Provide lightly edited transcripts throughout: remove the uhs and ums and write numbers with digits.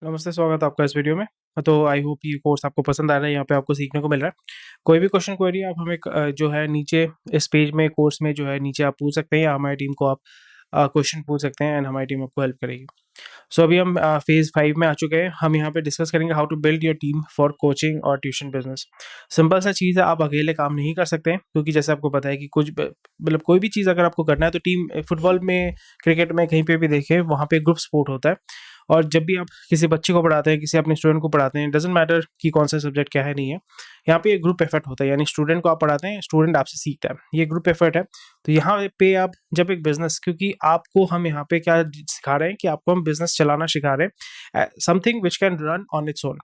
नमस्ते, स्वागत है आपका इस वीडियो में। तो आई होप ये कोर्स आपको पसंद आ रहा है, यहाँ पे आपको सीखने को मिल रहा है। कोई भी क्वेश्चन क्वेरी आप हमें जो है नीचे इस पेज में कोर्स में जो है नीचे आप पूछ सकते हैं या हमारी टीम को आप क्वेश्चन पूछ सकते हैं एंड हमारी टीम आपको हेल्प करेगी। सो अभी हम फेज़ 5 में आ चुके हैं। हम यहाँ पे डिस्कस करेंगे how to build your team for coaching और ट्यूशन बिज़नेस। सिंपल सा चीज़ है, आप अकेले काम नहीं कर सकते हैं क्योंकि जैसे आपको पता है कि कुछ मतलब कोई भी चीज़ अगर आपको करना है तो टीम फुटबॉल में, क्रिकेट में, कहीं पे भी देखें वहाँ पे ग्रुप स्पोर्ट होता है। और जब भी आप किसी बच्चे को पढ़ाते हैं, किसी अपने स्टूडेंट को पढ़ाते हैं, डज़न्ट मैटर कि कौन सा सब्जेक्ट क्या है नहीं है, यहाँ पे एक ग्रुप एफर्ट होता है। यानी स्टूडेंट को आप पढ़ाते हैं, स्टूडेंट आपसे सीखता है, ये ग्रुप एफर्ट है। तो यहाँ पे आप जब एक बिज़नेस, क्योंकि आपको हम यहाँ पे क्या सिखा रहे हैं कि आपको हम बिज़नेस चलाना सिखा रहे हैं, something which can run on its own.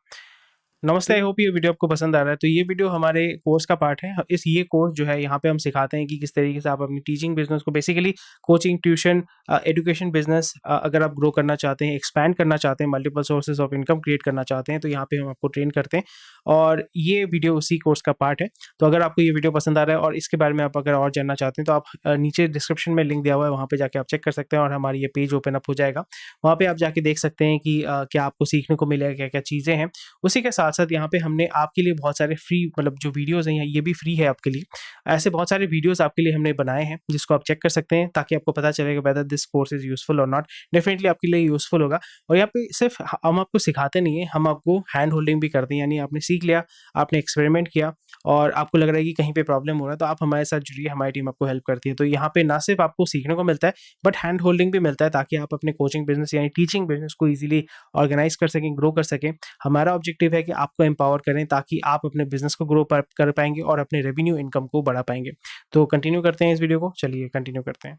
नमस्ते, आई होप ये वीडियो आपको पसंद आ रहा है। तो ये वीडियो हमारे कोर्स का पार्ट है। ये कोर्स जो है यहाँ पे हम सिखाते हैं कि किस तरीके से आप अपनी टीचिंग बिजनेस को, basically coaching, tuition, education business, अगर आप ग्रो करना चाहते हैं, एक्सपैंड करना चाहते हैं, multiple sources of income create करना चाहते हैं, तो यहाँ पे हम आपको ट्रेन करते हैं। और ये वीडियो उसी कोर्स का पार्ट है। तो अगर आपको ये वीडियो पसंद आ रहा है और इसके बारे में आप अगर और जानना चाहते हैं तो आप नीचे डिस्क्रिप्शन में लिंक दिया हुआ है, वहाँ पे जाके आप चेक कर सकते हैं और हमारी ये पेज ओपन अप हो जाएगा। वहाँ पे आप जाके देख सकते हैं कि क्या आपको सीखने को मिलेगा, क्या क्या चीज़ें हैं। उसी के साथ-साथ यहाँ पे हमने आपके लिए बहुत सारे फ्री, मतलब जो वीडियोज़ हैं ये भी फ्री है आपके लिए। ऐसे बहुत सारे वीडियोज़ आपके लिए हमने बनाए हैं जिसको आप चेक कर सकते हैं ताकि आपको पता चलेगा whether this course is useful और नॉट। डेफिनिटली आपके लिए यूज़फुल होगा। और यहाँ पे सिर्फ हम आपको सिखाते नहीं हैं, हम आपको हैंड होल्डिंग भी करते हैं। यानी आपने सीख लिया, आपने एक्सपेरिमेंट किया और आपको लग रहा है कि कहीं पे प्रॉब्लम हो रहा है, तो आप हमारे साथ जुड़िए, हमारी टीम आपको हेल्प करती है। तो यहाँ पे ना सिर्फ आपको सीखने को मिलता है बट हैंड होल्डिंग भी मिलता है ताकि आप अपने कोचिंग बिज़नेस यानी टीचिंग बिज़नेस को ईज़िली ऑर्गेनाइज़ कर सकें, ग्रो कर सकें। हमारा ऑब्जेक्टिव है कि आपको एम्पावर करें ताकि आप अपने बिज़नेस को ग्रो कर पाएँगे और अपने रेवेन्यू इनकम को बढ़ा पाएँगे। तो कंटिन्यू करते हैं इस वीडियो को, चलिए कंटिन्यू करते हैं।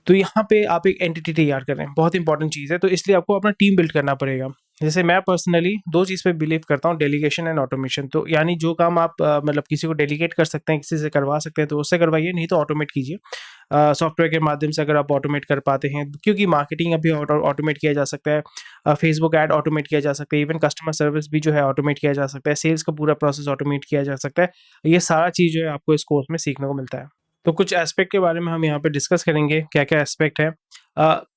तो यहाँ पे आप एक एंटिटी तैयार कर रहे हैं, बहुत इंपॉर्टेंट चीज़ है, तो इसलिए आपको अपना टीम बिल्ड करना पड़ेगा। जैसे मैं पर्सनली 2 चीज़ पे बिलीव करता हूँ, डेलीगेशन एंड ऑटोमेशन। तो यानी जो काम आप मतलब किसी को डेलीगेट कर सकते हैं, किसी से करवा सकते हैं, तो उससे करवाइए, नहीं तो ऑटोमेट कीजिए। सॉफ्टवेयर के माध्यम से अगर आप ऑटोमेट कर पाते हैं, क्योंकि मार्केटिंग अभी ऑटोमेट किया जा सकता है, फेसबुक ऐड ऑटोमेट किया जा सकता है, इवन कस्टमर सर्विस भी जो है ऑटोमेट किया जा सकता है, सेल्स का पूरा प्रोसेस ऑटोमेट किया जा सकता है। ये सारा चीज़ जो है आपको इस कोर्स में सीखने को मिलता है। तो कुछ एस्पेक्ट के बारे में हम यहाँ पे डिस्कस करेंगे, क्या-क्या एस्पेक्ट है।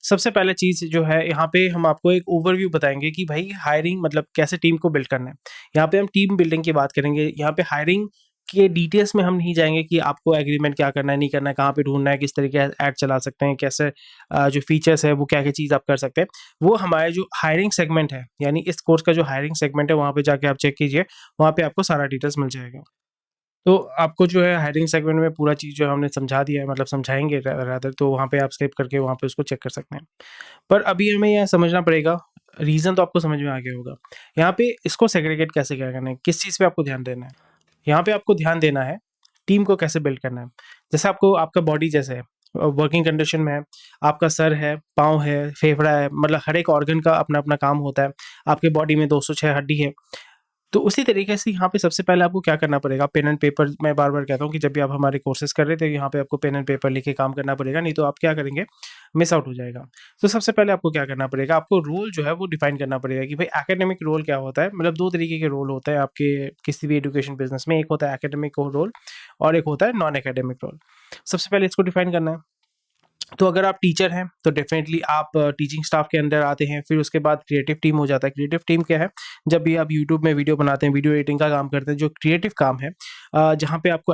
सबसे पहले चीज़ जो है, यहाँ पे हम आपको एक ओवरव्यू बताएँगे कि भाई हायरिंग मतलब कैसे टीम को बिल्ड करना है। यहाँ पे हम टीम बिल्डिंग की बात करेंगे, यहाँ पे हायरिंग के डिटेल्स में हम नहीं जाएँगे कि आपको एग्रीमेंट क्या करना है, नहीं करना है, कहाँ पे ढूँढना है, किस तरीके ऐड चला सकते हैं, कैसे जो फीचर्स है वो क्या-क्या चीज़ आप कर सकते हैं। वो हमारे जो हायरिंग सेगमेंट है, यानी इस कोर्स का जो हायरिंग सेगमेंट है, वहाँ पे जाके आप चेक कीजिए, वहाँ पे आपको सारा डिटेल्स मिल जाएगा। तो आपको जो है हायरिंग सेगमेंट में पूरा चीज़ जो है हमने समझा दिया है, मतलब समझाएँगे रादर, तो वहाँ पे आप स्किप करके वहाँ पे उसको चेक कर सकते हैं। पर अभी हमें यह समझना पड़ेगा, रीज़न तो आपको समझ में आ गया होगा। यहाँ पे इसको सेग्रीगेट कैसे क्या करना है, किस चीज़ पे आपको ध्यान देना है? यहाँ पे आपको ध्यान देना है, टीम को कैसे बिल्ड करना है। जैसे आपको आपका बॉडी जैसे है, वर्किंग कंडीशन में है, आपका सर है, पाँव है, फेफड़ा है, मतलब हर एक ऑर्गन का अपना-अपना काम होता है। आपके बॉडी में 206 हड्डी है। तो उसी तरीके से यहाँ पे सबसे पहले आपको क्या करना पड़ेगा, पेन एंड पेपर। मैं बार-बार कहता हूँ कि जब भी आप हमारे कोर्सेज़ कर रहे थे, यहाँ पे आपको पेन एंड पेपर लेके काम करना पड़ेगा, नहीं तो आप क्या करेंगे, मिस आउट हो जाएगा। तो सबसे पहले आपको क्या करना पड़ेगा, आपको रोल जो है वो डिफाइन करना पड़ेगा कि भाई एकेडमिक रोल क्या होता है। मतलब 2 तरीके के रोल होते हैं आपके किसी भी एजुकेशन बिज़नेस में, एक होता है एकेडमिक रोल और एक होता है नॉन एकेडमिक रोल। सबसे पहले इसको डिफाइन करना है। तो अगर आप टीचर हैं तो डेफ़िनेटली आप टीचिंग स्टाफ के अंदर आते हैं। फिर उसके बाद क्रिएटिव टीम हो जाता है। क्रिएटिव टीम क्या है? जब भी आप यूट्यूब में वीडियो बनाते हैं, वीडियो एडिटिंग का काम करते हैं, जो क्रिएटिव काम है, जहाँ पे आपको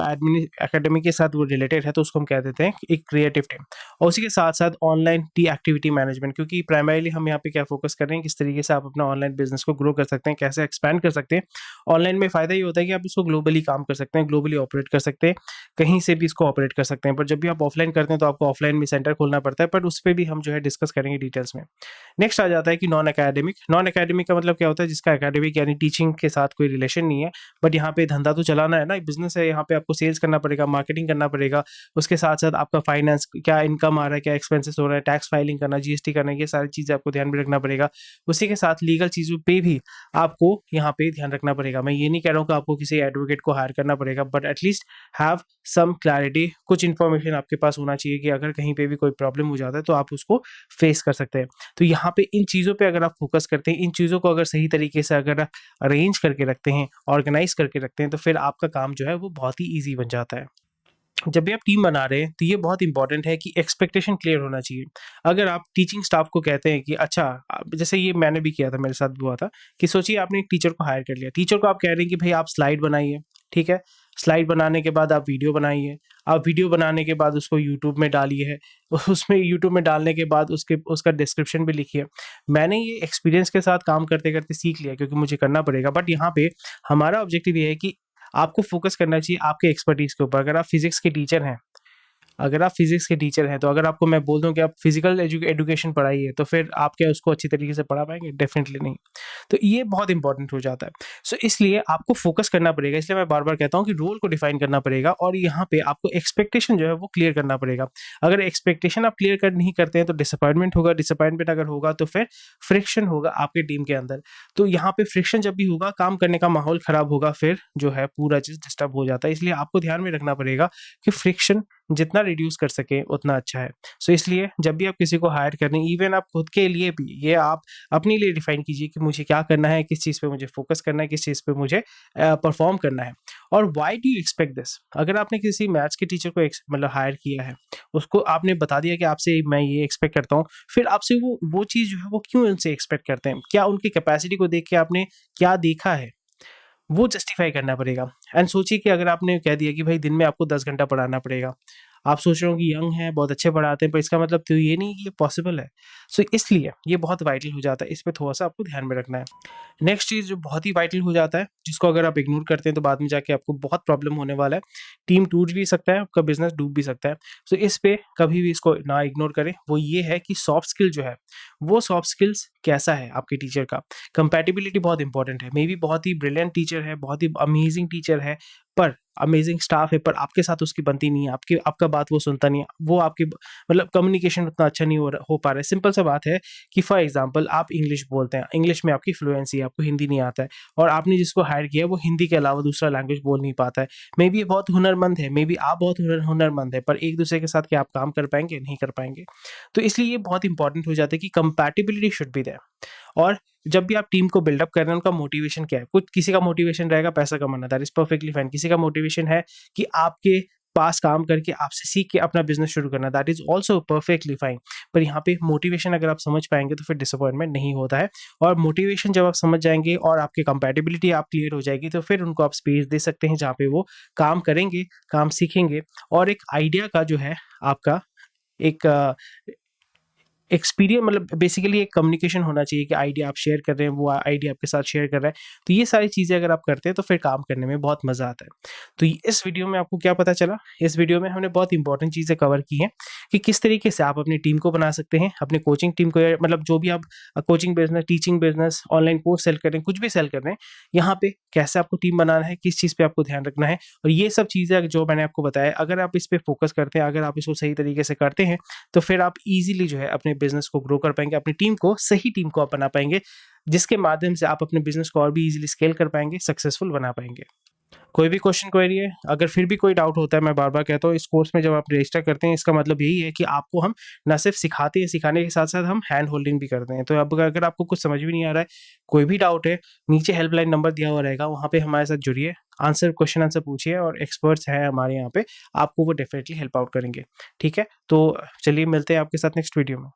एकेडमिक के साथ वो रिलेटेड है, तो उसको हम कह देते हैं एक क्रिएटिव टीम। और उसी के साथ-साथ ऑनलाइन टी एक्टिविटी मैनेजमेंट, क्योंकि प्राइमरीली हम यहाँ पे क्या फ़ोकस कर रहे हैं, किस तरीके से आप अपना ऑनलाइन बिज़नेस को ग्रो कर सकते हैं, कैसे एक्सपैंड कर सकते हैं। ऑनलाइन में फ़ायदा ये होता है कि आप इसको ग्लोबली काम कर सकते हैं, ग्लोबली ऑपरेट कर सकते हैं, कहीं से भी इसको ऑपरेट कर सकते हैं। पर जब भी आप ऑफलाइन करते हैं तो आपको ऑफलाइन में सेंटर खोलना पड़ता है, बट उस पे भी हम जो है डिस्कस करेंगे डिटेल्स में। नेक्स्ट आ जाता है कि नॉन एकेडमिक। नॉन एकेडमिक का मतलब क्या होता है, जिसका एकेडमिक यानी टीचिंग के साथ कोई रिलेशन नहीं है, बट यहाँ पे धंधा तो चलाना है ना, बिज़नेस है, यहाँ पे आपको सेल्स करना पड़ेगा, मार्केटिंग करना पड़ेगा। उसके साथ-साथ आपका फाइनेंस, क्या इनकम आ रहा है, क्या एक्सपेंसेस हो रहा है, टैक्स फाइलिंग करना, जीएसटी करना, ये सारी चीज़ें आपको ध्यान में रखना पड़ेगा। उसी के साथ लीगल चीज़ों पे भी आपको यहाँ पे ध्यान रखना पड़ेगा। मैं ये नहीं कह रहा हूँ कि आपको किसी एडवोकेट को हायर करना पड़ेगा, but at least have some clarity, कुछ इन्फॉर्मेशन आपके पास होना चाहिए कि अगर कहीं पे भी कोई प्रॉब्लम हो जाता है तो आप उसको फेस कर सकते हैं। तो यहाँ पे इन चीज़ों पे अगर आप फोकस करते हैं, इन चीज़ों को अगर सही तरीके से अगर अरेंज करके रखते हैं, ऑर्गेनाइज करके रखते हैं, तो फिर आपका काम जो है वो बहुत ही ईज़ी बन जाता है। जब भी आप टीम बना रहे हैं तो ये बहुत इंपॉर्टेंट है कि एक्सपेक्टेशन क्लियर होना चाहिए। अगर आप टीचिंग स्टाफ को कहते हैं कि अच्छा जैसे ये मैंने भी किया था, मेरे साथ भी हुआ था कि सोचिए आपने एक टीचर को हायर कर लिया, टीचर को आप कह रहे हैं कि भाई आप स्लाइड बनाइए, ठीक है? स्लाइड बनाने के बाद आप वीडियो बनाइए, आप वीडियो बनाने के बाद उसको यूट्यूब में डालिए, उसमें यूट्यूब में डालने के बाद उसका डिस्क्रिप्शन भी लिखिए। मैंने ये एक्सपीरियंस के साथ काम करते-करते सीख लिया क्योंकि मुझे करना पड़ेगा, बट यहाँ पे हमारा ऑब्जेक्टिव ये है कि आपको फोकस करना चाहिए आपके एक्सपर्टीज़ के ऊपर। अगर आप फिज़िक्स के टीचर हैं, तो अगर आपको मैं बोल दूँ कि आप फिज़िकल एजुकेशन पढ़ाइए, तो फिर आप क्या उसको अच्छी तरीके से पढ़ा पाएँगे? डेफ़िनिटली नहीं। तो ये बहुत इंपॉर्टेंट हो जाता है। सो इसलिए आपको फ़ोकस करना पड़ेगा, इसलिए मैं बार-बार कहता हूँ कि रोल को डिफ़ाइन करना पड़ेगा और यहाँ पे आपको एक्सपेक्टेशन जो है वो क्लियर करना पड़ेगा। अगर एक्सपेक्टेशन आप क्लियर नहीं करते हैं तो डिसअपॉइंटमेंट होगा, डिसअपॉइंटमेंट अगर होगा तो फिर फ्रिक्शन होगा आपकी टीम के अंदर। तो यहाँ पे फ्रिक्शन जब भी होगा, काम करने का माहौल ख़राब होगा, फिर जो है पूरा चीज़ डिस्टर्ब हो जाता है। इसलिए आपको ध्यान में रखना पड़ेगा कि फ्रिक्शन जितना रिड्यूस कर सकें उतना अच्छा है। सो इसलिए जब भी आप किसी को हायर कर रहे हैं, इवन आप खुद के लिए भी, ये आप अपने लिए डिफाइन कीजिए कि मुझे क्या करना है, किस चीज़ पे मुझे फोकस करना है, किस चीज़ पे मुझे परफॉर्म करना है और why do you expect this. अगर आपने किसी मैथ्स के टीचर को मतलब हायर किया है, उसको आपने बता दिया कि आपसे मैं ये एक्सपेक्ट करता हूँ, फिर आपसे वो चीज़ जो है वो क्यों उनसे एक्सपेक्ट करते हैं? क्या उनकी कैपेसिटी को देख के आपने क्या देखा है? वो जस्टिफाई करना पड़ेगा। एंड सोचिए कि अगर आपने कह दिया कि भाई दिन में आपको 10 घंटा पढ़ाना पड़ेगा। आप सोच रहे हो कि यंग हैं, बहुत अच्छे पढ़ाते हैं, पर इसका मतलब तो ये नहीं कि ये पॉसिबल है। सो इसलिए ये बहुत वाइटल हो जाता है, इस पे थोड़ा-सा आपको ध्यान में रखना है। नेक्स्ट चीज़ जो बहुत ही वाइटल हो जाता है, जिसको अगर आप इग्नोर करते हैं तो बाद में जाके आपको बहुत प्रॉब्लम होने वाला है। टीम टूट भी सकता है, आपका बिज़नेस डूब भी सकता है। सो इस पे कभी भी इसको ना इग्नोर करें। वो ये है कि सॉफ्ट स्किल जो है, वो सॉफ्ट स्किल्स कैसा है आपके टीचर का? कंपैटिबिलिटी बहुत इंपॉर्टेंट है। मेबी बहुत ही ब्रिलियंट टीचर है, बहुत ही अमेजिंग टीचर है, पर अमेजिंग स्टाफ है, पर आपके साथ उसकी बनती नहीं है, आपका बात वो सुनता नहीं है, वो आपकी मतलब कम्युनिकेशन उतना अच्छा नहीं हो पा रहा है। सिंपल सा बात है कि फॉर एग्जांपल आप इंग्लिश बोलते हैं, इंग्लिश में आपकी फ्लुएंसी है, आपको हिंदी नहीं आता है और आपने जिसको हायर किया है वो हिंदी के अलावा दूसरा लैंग्वेज बोल नहीं पाता है। मे बी बहुत हुनरमंद है, मे बी आप बहुत हुनरमंद है, पर एक दूसरे के साथ क्या आप काम कर पाएंगे? नहीं कर पाएंगे। तो इसलिए ये बहुत इंपॉर्टेंट हो जाता है कि कंपैटिबिलिटी शुड बी देयर। और जब भी आप टीम को बिल्डअप कर रहे हैं, उनका मोटिवेशन क्या है? कुछ किसी का मोटिवेशन रहेगा पैसा कमाना, दैट इज़ परफेक्टली फाइन। किसी का मोटिवेशन है कि आपके पास काम करके, आपसे सीख के अपना बिज़नेस शुरू करना, that is also perfectly fine. पर यहाँ पे मोटिवेशन अगर आप समझ पाएँगे तो फिर डिसअपॉइंटमेंट नहीं होता है और मोटिवेशन जब आप समझ जाएँगे और आपकी कंपैटिबिलिटी आप क्लियर हो जाएगी, तो फिर उनको आप स्पेस दे सकते हैं जहाँ पे वो काम करेंगे, काम सीखेंगे और एक आइडिया का जो है आपका एक एक्सपीरियंस मतलब बेसिकली एक कम्युनिकेशन होना चाहिए कि आइडिया आप शेयर कर रहे हैं, वो आइडिया आपके साथ शेयर कर रहा है। तो ये सारी चीज़ें अगर आप करते हैं तो फिर काम करने में बहुत मज़ा आता है। तो इस वीडियो में आपको क्या पता चला? इस वीडियो में हमने बहुत इंपॉर्टेंट चीज़ें कवर की हैं कि किस तरीके से आप अपनी टीम को बना सकते हैं, अपने कोचिंग टीम को या मतलब जो भी आप coaching business, teaching business, online course sell कर रहे हैं, कुछ भी सेल कर रहे हैं, यहाँ पे कैसे आपको टीम बनाना है, किस चीज़ पे आपको ध्यान रखना है और ये सब चीज़ें जो मैंने आपको बताया, अगर आप इस पे फोकस करते हैं, अगर आप इसको सही तरीके से करते हैं, तो फिर आप ईज़िली जो है अपने बिज़नेस को ग्रो कर पाएँगे, अपनी टीम को, सही टीम को आप बना पाएँगे, जिसके माध्यम से आप अपने बिज़नेस को और भी ईज़िली स्केल कर पाएँगे, सक्सेसफुल बना पाएँगे। कोई भी क्वेश्चन क्वेरी है, अगर फिर भी कोई डाउट होता है, मैं बार-बार कहता हूँ इस कोर्स में जब आप रजिस्टर करते हैं, इसका मतलब यही है कि आपको हम ना सिर्फ सिखाते हैं, सिखाने के साथ-साथ हम हैंड होल्डिंग भी करते हैं। तो अब अगर आपको कुछ समझ में नहीं आ रहा है, कोई भी डाउट है, नीचे हेल्पलाइन नंबर दिया हुआ रहेगा, वहाँ पे हमारे साथ जुड़िए, क्वेश्चन आंसर पूछिए और एक्सपर्ट्स हैं हमारे यहाँ पे, आपको वो डेफिनिटली हेल्प आउट करेंगे। ठीक है? तो चलिए मिलते हैं आपके साथ नेक्स्ट वीडियो में।